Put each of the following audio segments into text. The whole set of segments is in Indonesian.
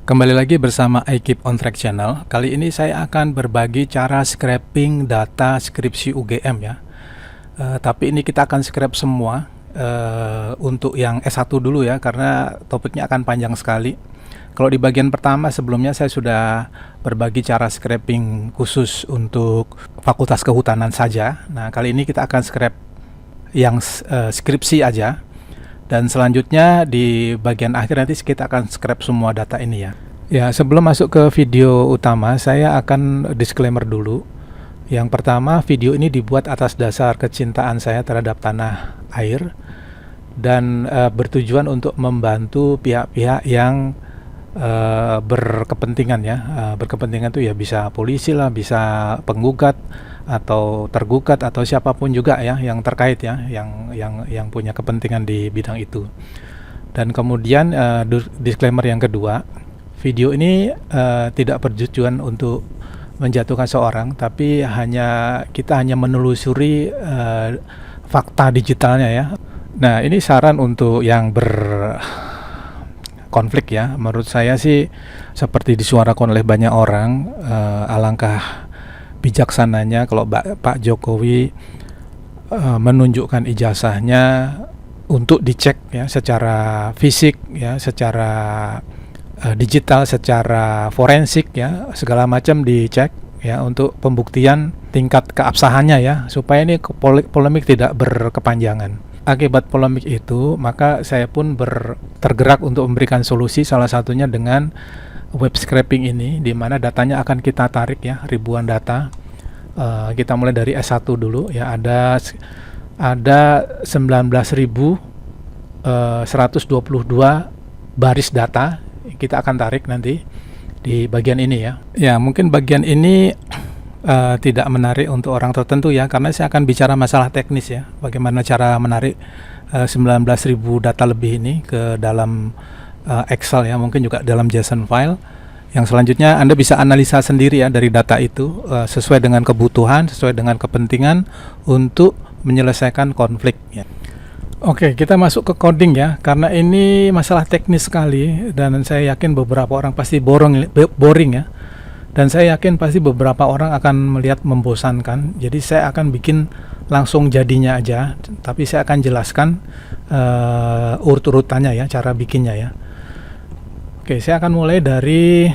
Kembali lagi bersama I Keep on Track Channel. Kali ini saya akan berbagi cara scraping data skripsi UGM ya. Tapi ini kita akan scrap semua untuk yang S1 dulu ya, karena topiknya akan panjang sekali. Kalau di bagian pertama sebelumnya saya sudah berbagi cara scraping khusus untuk Fakultas Kehutanan saja. Nah, kali ini kita akan scrap yang skripsi aja. Dan selanjutnya di bagian akhir nanti kita akan scrap semua data ini ya. Ya, sebelum masuk ke video utama, saya akan disclaimer dulu. Yang pertama, video ini dibuat atas dasar kecintaan saya terhadap tanah air dan bertujuan untuk membantu pihak-pihak yang berkepentingan ya. Berkepentingan itu ya bisa polisi lah, bisa penggugat atau tergugat atau siapapun juga ya yang terkait ya, yang punya kepentingan di bidang itu. Dan kemudian disclaimer yang kedua, video ini tidak bertujuan untuk menjatuhkan seorang, tapi kita hanya menelusuri fakta digitalnya ya. Nah, ini saran untuk yang berkonflik ya. Menurut saya sih seperti disuarakan oleh banyak orang, alangkah bijaksananya kalau Pak Jokowi menunjukkan ijazahnya untuk dicek ya secara fisik ya, secara digital, secara forensik ya, segala macam dicek ya untuk pembuktian tingkat keabsahannya ya, supaya ini polemik tidak berkepanjangan. Akibat polemik itu, maka saya pun tergerak untuk memberikan solusi, salah satunya dengan web scraping ini, di mana datanya akan kita tarik ya, ribuan data. Kita mulai dari S1 dulu ya, ada 19.122 baris data kita akan tarik nanti di bagian ini ya. Ya, mungkin bagian ini tidak menarik untuk orang tertentu ya, karena saya akan bicara masalah teknis ya, bagaimana cara menarik 19.000 data lebih ini ke dalam Excel ya, mungkin juga dalam JSON file. Yang selanjutnya Anda bisa analisa sendiri ya dari data itu, sesuai dengan kebutuhan, sesuai dengan kepentingan untuk menyelesaikan konflik ya. Oke, kita masuk ke coding ya, karena ini masalah teknis sekali dan saya yakin beberapa orang pasti boring ya. Dan saya yakin pasti beberapa orang akan melihat membosankan. Jadi saya akan bikin langsung jadinya aja, tapi saya akan jelaskan urut-urutannya ya, cara bikinnya ya. Oke, saya akan mulai dari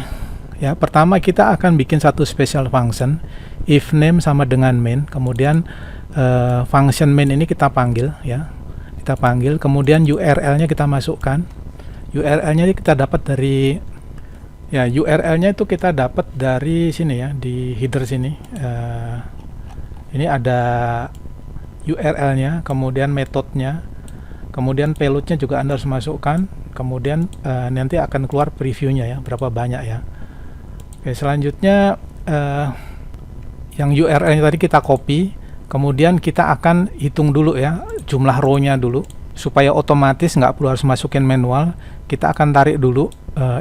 ya, pertama kita akan bikin satu special function, if name sama dengan main, kemudian function main ini kita panggil ya, kemudian URL-nya kita masukkan. URL-nya kita dapat dari ya, URL-nya itu kita dapat dari sini ya, di header sini. Ini ada URL-nya, kemudian metodenya, kemudian payload-nya juga Anda harus masukkan, kemudian nanti akan keluar previewnya ya, berapa banyak ya. Oke, selanjutnya yang URL-nya tadi kita copy, kemudian kita akan hitung dulu ya jumlah row-nya dulu, supaya otomatis nggak perlu harus masukin manual. Kita akan tarik dulu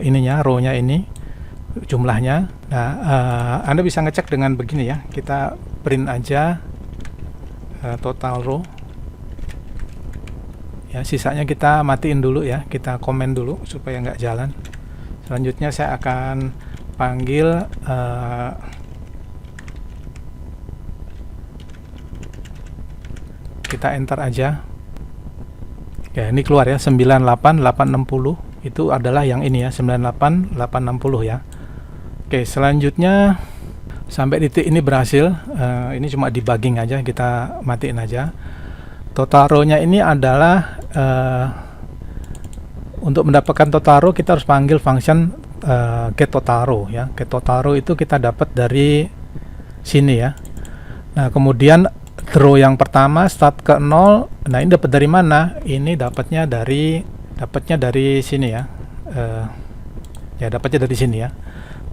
ininya, row-nya ini jumlahnya. Nah, Anda bisa ngecek dengan begini ya, kita print aja total row ya, sisanya kita matiin dulu ya, kita komen dulu supaya nggak jalan. Selanjutnya saya akan panggil kita enter aja ya, ini keluar ya 98860, itu adalah yang ini ya, 98860 ya. Oke, selanjutnya sampai titik ini berhasil. Ini cuma debugging aja, kita matiin aja. Total row-nya ini adalah untuk mendapatkan total row kita harus panggil function get total row ya. Get total row itu kita dapat dari sini ya. Nah, kemudian row yang pertama start ke 0. Nah, ini dapat dari mana? Ini dapatnya dari sini ya. Ya, dapatnya dari sini ya.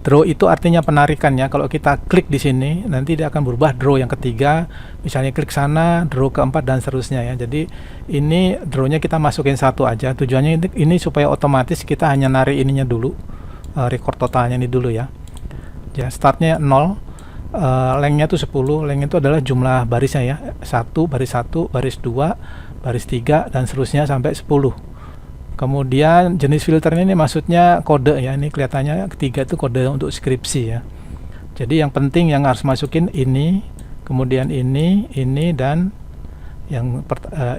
Draw itu artinya penarikan ya. Kalau kita klik di sini, nanti dia akan berubah draw yang ketiga. Misalnya klik sana, draw keempat dan seterusnya ya. Jadi ini drawnya kita masukin satu aja. Tujuannya ini supaya otomatis kita hanya narik ininya dulu, record totalnya ini dulu ya. Ya, startnya 0, lengthnya itu 10. Length itu adalah jumlah barisnya ya. 1, baris 2, baris 3 dan seterusnya sampai 10. Kemudian jenis filternya ini maksudnya kode ya, ini kelihatannya ketiga itu kode untuk skripsi ya. Jadi yang penting yang harus masukin ini, kemudian ini, dan yang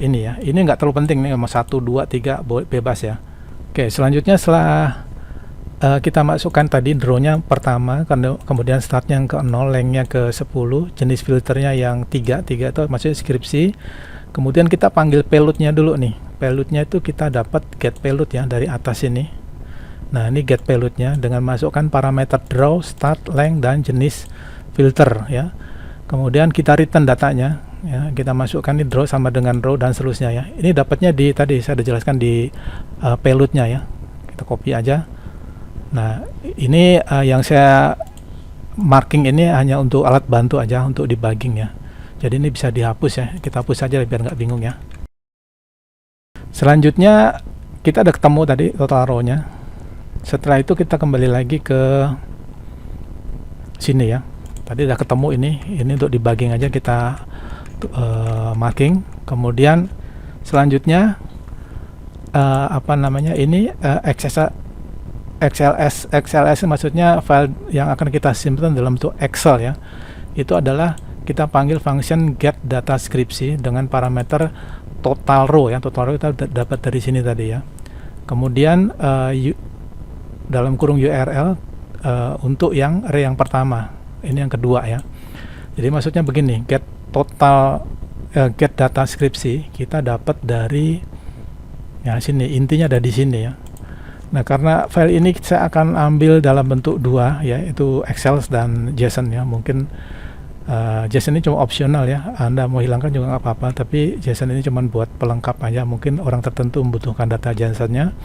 ini ya. Ini nggak terlalu penting nih, 1, 2, 3 bebas ya. Oke, selanjutnya setelah kita masukkan tadi draw-nya pertama, kemudian startnya yang ke 0, lengthnya ke 10, jenis filternya yang 3 itu maksudnya skripsi. Kemudian kita panggil payload-nya dulu nih. Payload-nya itu kita dapat get payload ya dari atas ini. Nah, ini get payload-nya dengan masukkan parameter draw, start, length, dan jenis filter ya. Kemudian kita return datanya ya, kita masukkan di draw sama dengan draw dan seterusnya ya. Ini dapatnya di tadi saya sudah jelaskan di payload-nya ya. Kita copy aja. Nah, ini yang saya marking ini hanya untuk alat bantu aja untuk debugging ya. Jadi ini bisa dihapus ya. Kita hapus saja biar nggak bingung ya. Selanjutnya kita udah ketemu tadi total row-nya. Setelah itu kita kembali lagi ke sini ya. Tadi udah ketemu ini untuk debugging aja kita marking. Kemudian selanjutnya apa namanya ini XLS maksudnya file yang akan kita simpan dalam bentuk Excel ya. Itu adalah kita panggil function get data skripsi dengan parameter total row ya. Total row kita dapat dari sini tadi ya. Kemudian dalam kurung URL untuk yang array yang pertama, ini yang kedua ya. Jadi maksudnya begini, get total get data skripsi kita dapat dari ya sini, intinya ada di sini ya. Nah, karena file ini saya akan ambil dalam bentuk dua ya, itu Excel dan JSON ya. Mungkin JSON ini cuma opsional ya, Anda mau hilangkan juga nggak apa-apa, tapi JSON ini cuma buat pelengkap aja, mungkin orang tertentu membutuhkan data JSON-nya.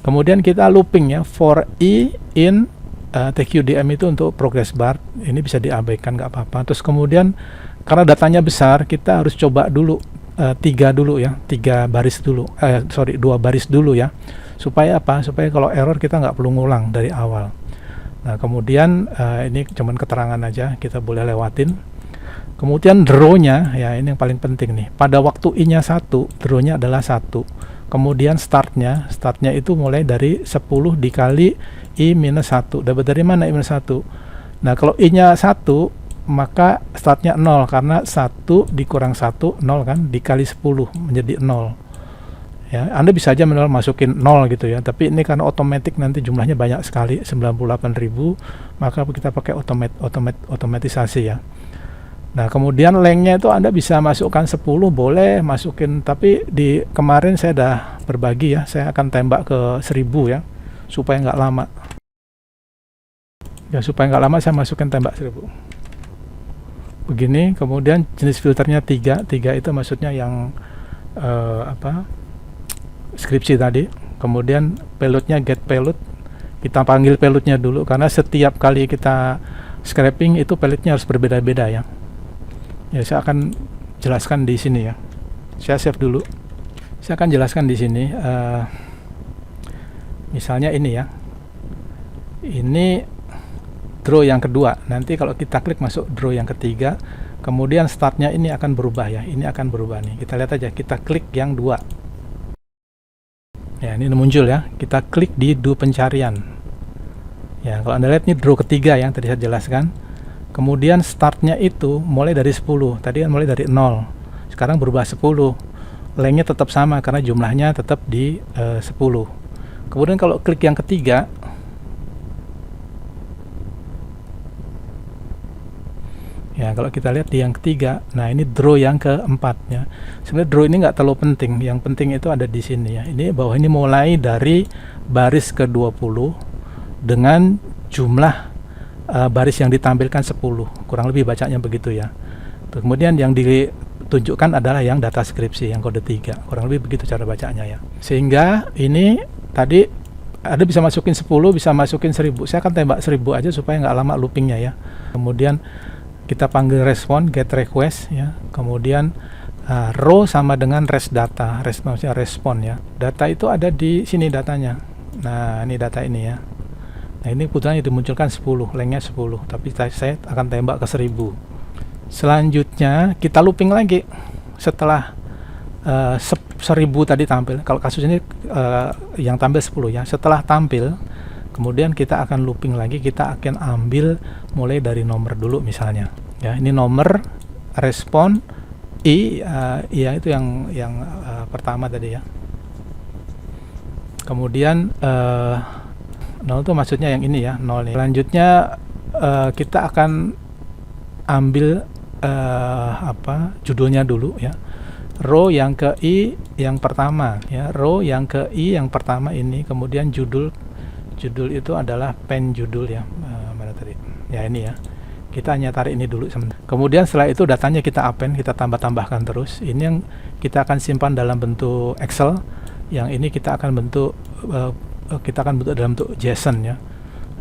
Kemudian kita looping ya, for i in TQDM itu untuk progress bar, ini bisa diabaikan nggak apa-apa. Terus kemudian karena datanya besar, kita harus coba dulu 3 dulu ya, 2 baris dulu ya. Supaya apa? Supaya kalau error kita nggak perlu ngulang dari awal. Nah, kemudian ini cuman keterangan aja, kita boleh lewatin. Kemudian draw-nya ya, ini yang paling penting nih. Pada waktu i-nya 1, draw-nya adalah 1. Kemudian startnya itu mulai dari 10 dikali i-1. Dapat dari mana i-1? Nah, kalau i-nya 1, maka startnya 0 karena 1 dikurang 1 0 kan, dikali 10 menjadi 0. Ya, Anda bisa aja manual masukin 0 gitu ya, tapi ini karena otomatis nanti jumlahnya banyak sekali, 98.000, maka kita pakai otomatisasi ya. Nah, kemudian lengthnya itu Anda bisa masukkan 10, boleh masukin, tapi di kemarin saya udah berbagi ya, saya akan tembak ke 1000 ya, supaya nggak lama. Ya, supaya nggak lama saya masukin tembak 1000. Begini, kemudian jenis filternya 3 itu maksudnya yang skripsi tadi. Kemudian payloadnya get payload, kita panggil payloadnya dulu karena setiap kali kita scraping itu payloadnya harus berbeda-beda ya. Ya, saya akan jelaskan di sini ya. Saya save dulu. Saya akan jelaskan di sini. Misalnya ini ya. Ini draw yang kedua. Nanti kalau kita klik masuk draw yang ketiga, kemudian startnya ini akan berubah ya. Ini akan berubah nih. Kita lihat aja. Kita klik yang 2. Ya, ini muncul ya. Kita klik di do pencarian. Ya, kalau Anda lihat ini draw ketiga yang tadi saya jelaskan. Kemudian startnya itu mulai dari 10. Tadi kan mulai dari 0. Sekarang berubah 10. Lengthnya tetap sama karena jumlahnya tetap di 10. Kemudian kalau klik yang ketiga, ya, kalau kita lihat di yang ketiga, nah ini draw yang keempat ya. Sebenarnya draw ini nggak terlalu penting, yang penting itu ada di sini ya. Ini bahwa ini mulai dari baris ke-20 dengan jumlah baris yang ditampilkan 10, kurang lebih bacanya begitu ya. Kemudian yang ditunjukkan adalah yang data skripsi, yang kode 3, kurang lebih begitu cara bacanya ya. Sehingga ini tadi ada bisa masukin 10, bisa masukin 1000. Saya akan tembak 1000 aja supaya nggak lama loopingnya ya. Kemudian kita panggil respon, get request ya. Kemudian row sama dengan res data, maksudnya respon ya. Data itu ada di sini datanya. Nah, ini data ini ya. Nah, ini kebetulan dimunculkan 10, lengthnya 10, tapi saya akan tembak ke 1000. Selanjutnya kita looping lagi. Setelah 10 1000 tadi tampil. Kalau kasus ini yang tampil 10 ya. Setelah tampil, kemudian kita akan looping lagi, kita akan ambil mulai dari nomor dulu misalnya. Ya, ini nomor, respon, ya itu yang pertama tadi ya. Kemudian 0 itu maksudnya yang ini ya, 0 nih. Selanjutnya kita akan ambil judulnya dulu ya. Row yang ke I yang pertama ya, row yang ke I yang pertama ini, kemudian judul itu adalah pen judul ya. Mana tadi? Ya ini ya. Kita hanya tarik ini dulu sebentar. Kemudian setelah itu datanya kita append, kita tambahkan terus. Ini yang kita akan simpan dalam bentuk Excel. Yang ini kita akan bentuk dalam bentuk JSON ya.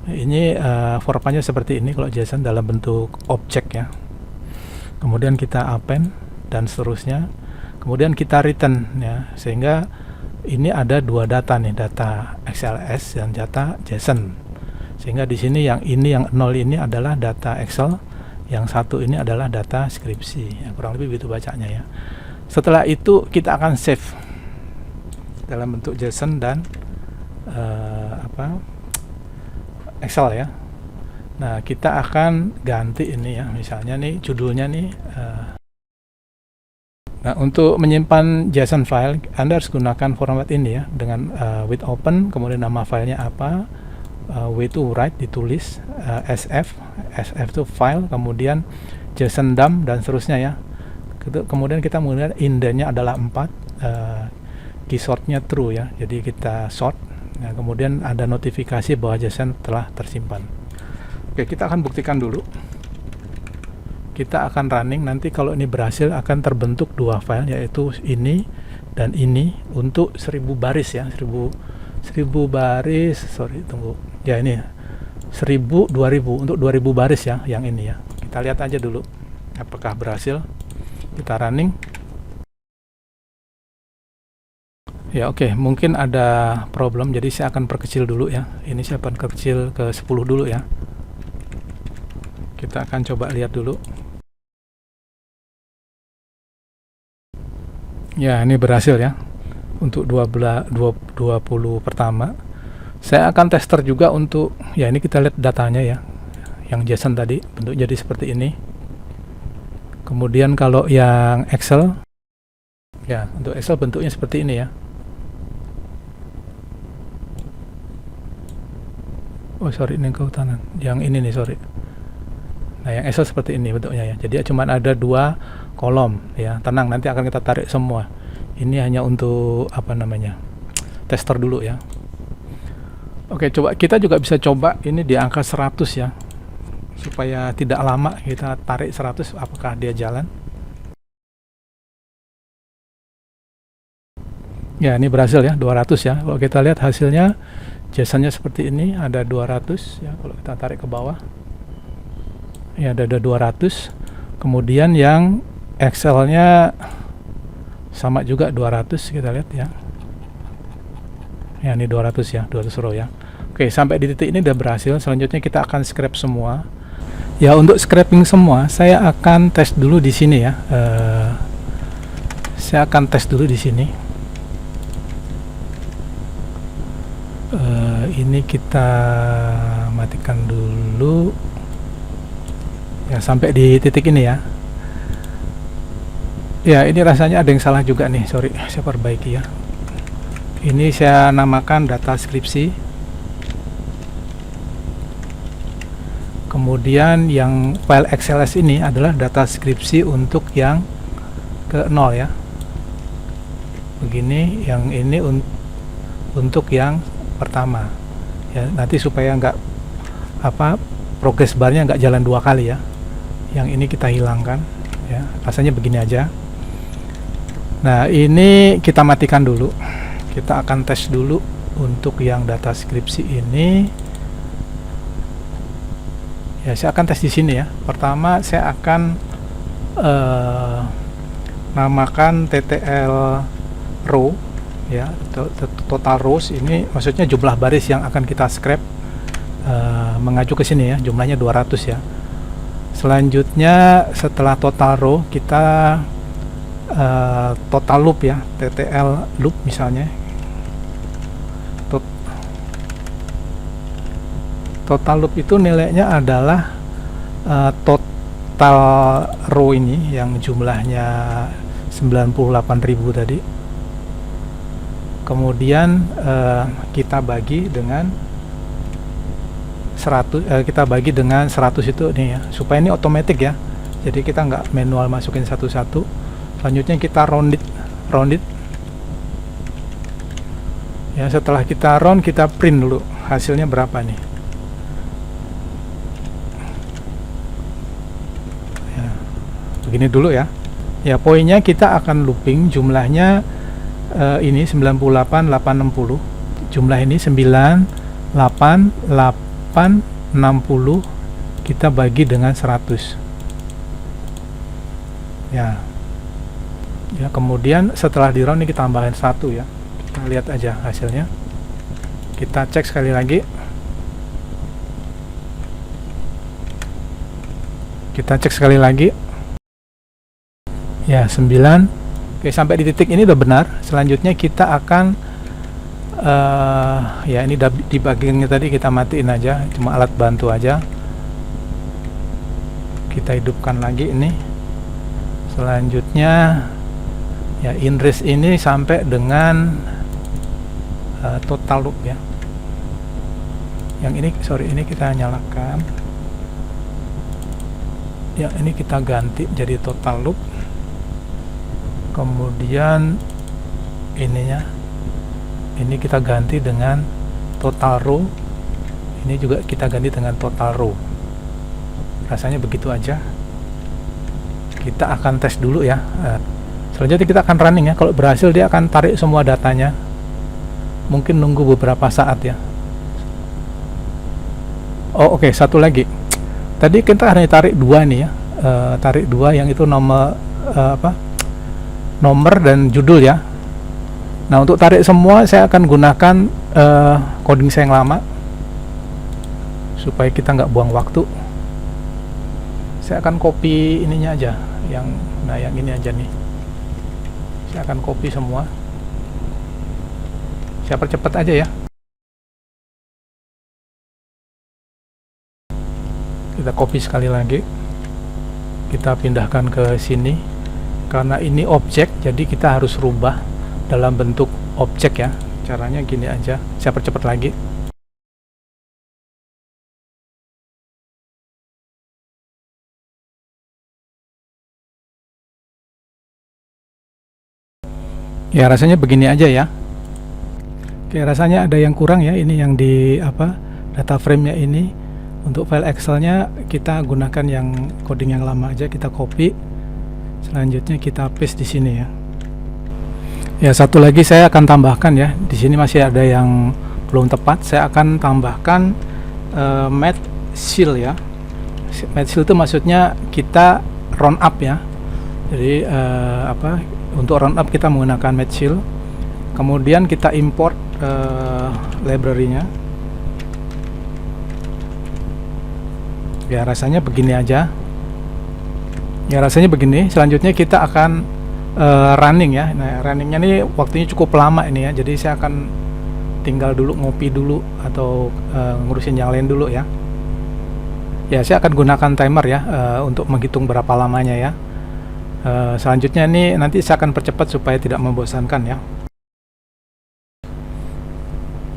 Ini formatnya seperti ini kalau JSON, dalam bentuk objek ya. Kemudian kita append dan seterusnya. Kemudian kita return ya, sehingga ini ada dua data nih, data XLS dan data JSON. Sehingga di sini yang 0 ini adalah data Excel, yang satu ini adalah data skripsi. Ya, kurang lebih begitu bacanya ya. Setelah itu kita akan save dalam bentuk JSON dan Excel ya. Nah, kita akan ganti ini ya, misalnya nih judulnya nih. Nah, untuk menyimpan JSON file, Anda harus gunakan format ini ya, dengan with open, kemudian nama filenya apa, w itu write, ditulis, sf itu file, kemudian JSON dump dan seterusnya ya. Kemudian kita menggunakan indentnya adalah 4, key sortnya true ya, jadi kita sort. Nah, kemudian ada notifikasi bahwa JSON telah tersimpan. Oke, kita akan buktikan dulu. Kita akan running, nanti kalau ini berhasil akan terbentuk dua file, yaitu ini dan ini untuk 1000 baris ya, 1000 baris, sorry tunggu ya, ini 1000 2000 untuk 2000 baris ya, yang ini ya. Kita lihat aja dulu apakah berhasil. Kita running ya. Oke, mungkin ada problem, jadi saya akan perkecil dulu ya. Ini saya akan kecil ke 10 dulu ya. Kita akan coba lihat dulu. Ya, ini berhasil ya untuk 20 pertama. Saya akan tester juga untuk, ya ini kita lihat datanya ya, yang JSON tadi bentuk jadi seperti ini. Kemudian kalau yang Excel ya, untuk Excel bentuknya seperti ini ya. Oh sorry, ini kehutanan, yang ini nih, sorry. Nah, yang Excel seperti ini bentuknya ya. Jadi cuma ada dua kolom ya. Tenang, nanti akan kita tarik semua. Ini hanya untuk tester dulu ya. Oke, coba kita juga bisa coba ini di angka 100 ya. Supaya tidak lama, kita tarik 100, apakah dia jalan. Ya, ini berhasil ya, 200 ya. Kalau kita lihat hasilnya, JSON-nya seperti ini, ada 200 ya. Kalau kita tarik ke bawah, ya ada 200. Kemudian yang Excel-nya sama juga 200, kita lihat ya. Ya, ini 200 ya, 200 row ya. Oke, sampai di titik ini udah berhasil. Selanjutnya kita akan scrap semua. Ya, untuk scraping semua, saya akan tes dulu di sini ya. Saya akan tes dulu di sini. Ini kita matikan dulu. Ya, sampai di titik ini ya. Ya, ini rasanya ada yang salah juga nih, sorry, saya perbaiki ya. Ini saya namakan data skripsi. Kemudian yang file XLS ini adalah data skripsi untuk yang ke 0 ya. Begini, yang ini untuk yang pertama. Ya, nanti supaya nggak progress barnya nggak jalan dua kali ya. Yang ini kita hilangkan ya. Rasanya begini aja. Nah, ini kita matikan dulu. Kita akan tes dulu untuk yang data skripsi ini. Ya, saya akan tes di sini ya. Pertama, saya akan namakan TTL row ya, total rows. Ini maksudnya jumlah baris yang akan kita scrap, mengacu ke sini ya, jumlahnya 200 ya. Selanjutnya setelah total row, kita total loop ya, TTL loop misalnya. Total loop itu nilainya adalah total row ini yang jumlahnya 98.000 tadi. Kemudian kita bagi dengan 100, kita bagi dengan 100 itu nih ya, supaya ini otomatis ya. Jadi kita nggak manual masukin satu-satu. Selanjutnya kita round it. Ya, setelah kita round, kita print dulu hasilnya berapa nih. Ya, begini dulu ya. Ya, poinnya kita akan looping jumlahnya ini 98.860. Jumlah ini 98.860 kita bagi dengan 100. Ya. Ya, kemudian setelah di round ini kita tambahin 1 ya. Kita lihat aja hasilnya. Kita cek sekali lagi. Ya, 9. Oke, sampai di titik ini udah benar. Selanjutnya kita akan ya, ini debuggingnya tadi kita matiin aja, cuma alat bantu aja. Kita hidupkan lagi ini. Selanjutnya ya, inres ini sampai dengan total loop ya. Yang ini, sorry, ini kita nyalakan. Ya, ini kita ganti jadi total loop. Kemudian ininya, ini kita ganti dengan total row. Ini juga kita ganti dengan total row. Rasanya begitu aja. Kita akan tes dulu ya. Selanjutnya kita akan running ya. Kalau berhasil dia akan tarik semua datanya. Mungkin nunggu beberapa saat ya. Oh, oke, satu lagi. Tadi kita hanya tarik 2 nih ya. Tarik 2 yang itu nomor nomor dan judul ya. Nah, untuk tarik semua saya akan gunakan coding saya yang lama supaya kita nggak buang waktu. Saya akan copy ininya aja, yang ini aja nih. Saya akan copy semua. Saya percepat aja ya. Kita copy sekali lagi. Kita pindahkan ke sini. Karena ini objek, jadi kita harus rubah dalam bentuk objek ya. Caranya gini aja. Saya percepat lagi. Ya, rasanya begini aja ya. Oke, rasanya ada yang kurang ya. Ini yang di data frame-nya ini. Untuk file Excel-nya kita gunakan yang coding yang lama aja, kita copy. Selanjutnya kita paste di sini ya. Ya, satu lagi saya akan tambahkan ya. Di sini masih ada yang belum tepat. Saya akan tambahkan math seal ya. Math seal itu maksudnya kita round up ya. Jadi untuk round up kita menggunakan math seal. Kemudian kita import library-nya. Ya, rasanya begini aja. Ya, rasanya begini. Selanjutnya kita akan running ya. Nah, runningnya ini waktunya cukup lama ini ya. Jadi saya akan tinggal dulu, ngopi dulu, atau ngurusin yang lain dulu ya. Ya, saya akan gunakan timer ya untuk menghitung berapa lamanya ya. Selanjutnya ini nanti saya akan percepat supaya tidak membosankan ya.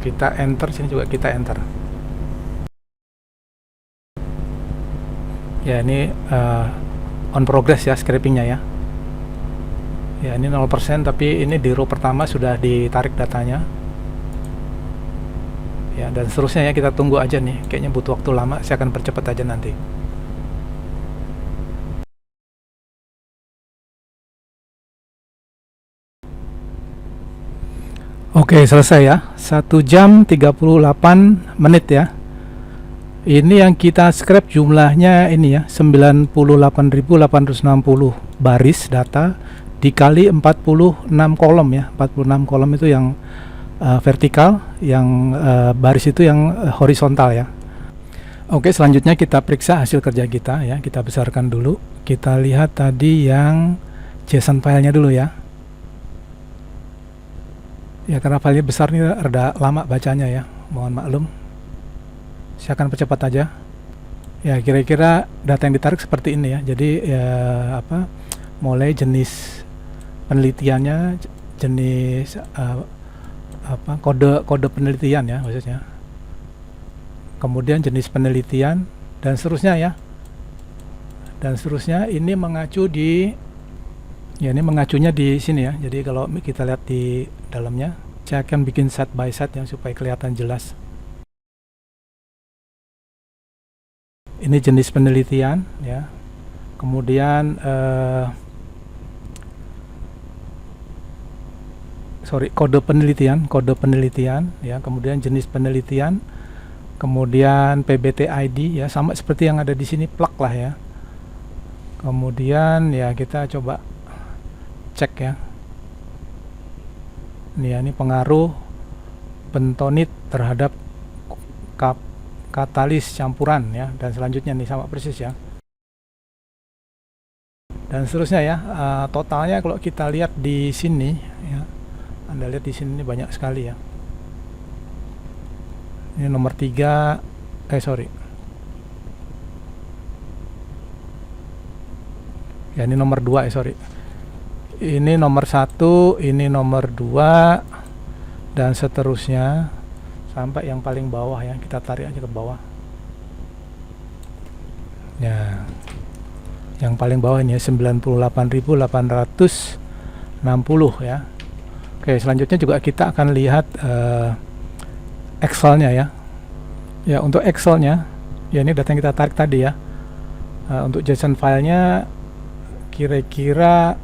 Kita enter, sini juga kita enter. Ya, ini on progress ya scrapingnya ya. Ya, ini 0%, tapi ini di row pertama sudah ditarik datanya. Ya, dan seterusnya ya, kita tunggu aja nih. Kayaknya butuh waktu lama, saya akan percepat aja nanti. Oke, selesai ya. 1 jam 38 menit ya. Ini yang kita scrap jumlahnya ini ya, 98.860 baris data dikali 46 kolom ya. 46 kolom itu yang vertikal, yang baris itu yang horizontal ya. Oke, selanjutnya kita periksa hasil kerja kita ya. Kita besarkan dulu. Kita lihat tadi yang JSON filenya dulu ya. Ya karena filenya besar nih rada lama bacanya ya, mohon maklum. Saya akan percepat aja. Ya kira-kira data yang ditarik seperti ini ya. Jadi ya mulai jenis penelitiannya, jenis kode penelitian ya maksudnya. Kemudian jenis penelitian dan seterusnya ya. Dan seterusnya ini mengacu di ini mengacunya di sini ya. Jadi kalau kita lihat di dalamnya, saya akan bikin set by set ya supaya kelihatan jelas. Ini jenis penelitian ya. Kemudian kode penelitian ya. Kemudian jenis penelitian, kemudian PBT ID ya, sama seperti yang ada di sini, plug lah ya. Kemudian ya kita coba cek ya. Ini pengaruh bentonit terhadap katalis campuran ya, dan selanjutnya nih sama persis ya. Dan seterusnya ya, totalnya kalau kita lihat di sini ya. Anda lihat di sini banyak sekali ya. Ini nomor 3 ya, ini nomor 2 ini nomor 1, ini nomor 2 dan seterusnya sampai yang paling bawah ya. Kita tarik aja ke bawah ya. Yang paling bawah ini ya, 98.860 ya. Oke, selanjutnya juga kita akan lihat Excelnya ya. Ya untuk Excelnya ya, ini data yang kita tarik tadi ya. Untuk JSON filenya kira-kira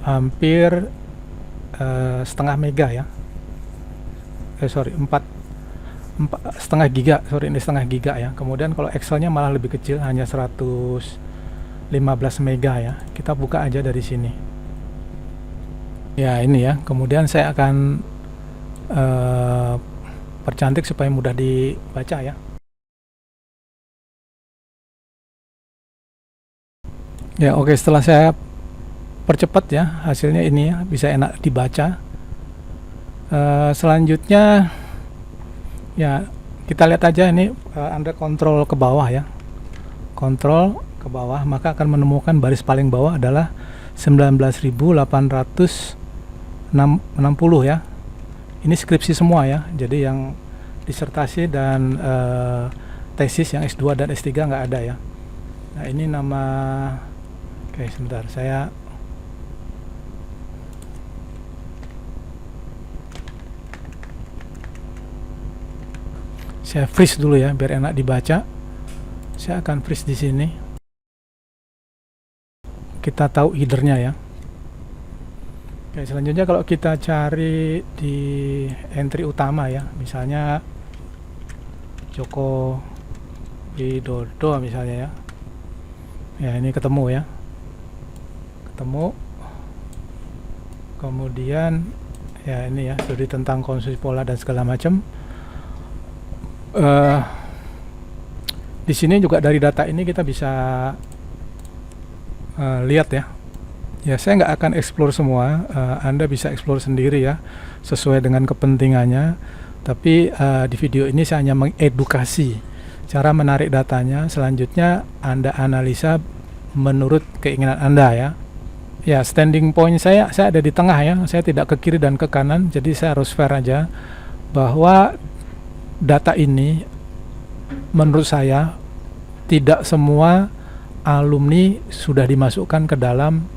hampir setengah mega ya. 4,5 giga, ini setengah giga ya. Kemudian kalau Excelnya malah lebih kecil, hanya 115 mega ya. Kita buka aja dari sini ya. Ini ya, kemudian saya akan percantik supaya mudah dibaca ya. Ya oke, setelah saya percepat ya, hasilnya ini ya, bisa enak dibaca. Selanjutnya ya kita lihat aja ini, Anda kontrol ke bawah ya, kontrol ke bawah, maka akan menemukan baris paling bawah adalah 19.860 ya. Ini skripsi semua ya, jadi yang disertasi dan tesis yang S2 dan S3 nggak ada ya. Nah ini nama, oke sebentar, saya freeze dulu ya biar enak dibaca. Saya akan freeze di sini. Kita tahu headernya ya. Oke, selanjutnya kalau kita cari di entry utama ya, misalnya Joko Widodo misalnya ya. Ya ini ketemu ya. Ketemu. Kemudian ya ini ya, studi tentang konsumsi pola dan segala macam. Di sini juga dari data ini kita bisa lihat ya. Ya saya nggak akan explore semua, Anda bisa explore sendiri ya, sesuai dengan kepentingannya. Tapi di video ini saya hanya mengedukasi cara menarik datanya. Selanjutnya Anda analisa menurut keinginan Anda ya. Ya standing point saya ada di tengah ya, saya tidak ke kiri dan ke kanan, jadi saya harus fair aja bahwa data ini menurut saya tidak semua alumni sudah dimasukkan ke dalam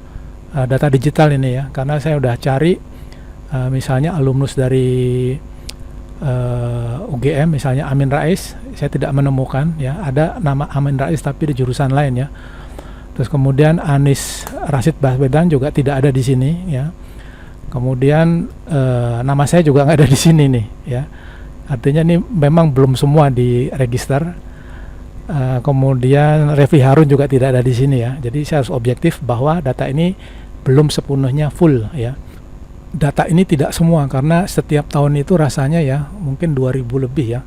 data digital ini ya, karena saya udah cari misalnya alumnus dari UGM misalnya Amin Rais, saya tidak menemukan ya, ada nama Amin Rais tapi di jurusan lain ya. Terus kemudian Anies Rashid Baswedan juga tidak ada di sini ya. Kemudian nama saya juga nggak ada di sini nih ya. Artinya ini memang belum semua diregister. Kemudian Refli Harun juga tidak ada di sini ya. Jadi saya harus objektif bahwa data ini belum sepenuhnya full ya. Data ini tidak semua, karena setiap tahun itu rasanya ya mungkin 2000 lebih ya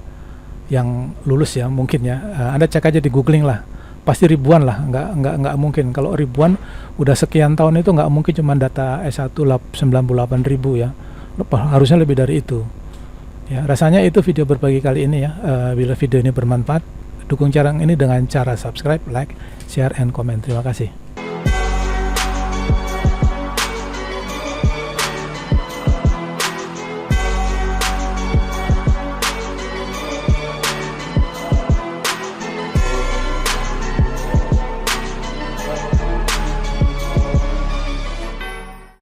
yang lulus ya mungkin ya. Anda cek aja di googling lah, pasti ribuan lah, nggak mungkin. Kalau ribuan udah sekian tahun itu nggak mungkin cuma data S1 98.000 ya, harusnya lebih dari itu ya. Rasanya itu video berbagi kali ini ya. Bila video ini bermanfaat, dukung channel ini dengan cara subscribe, like, share, and comment. Terima kasih.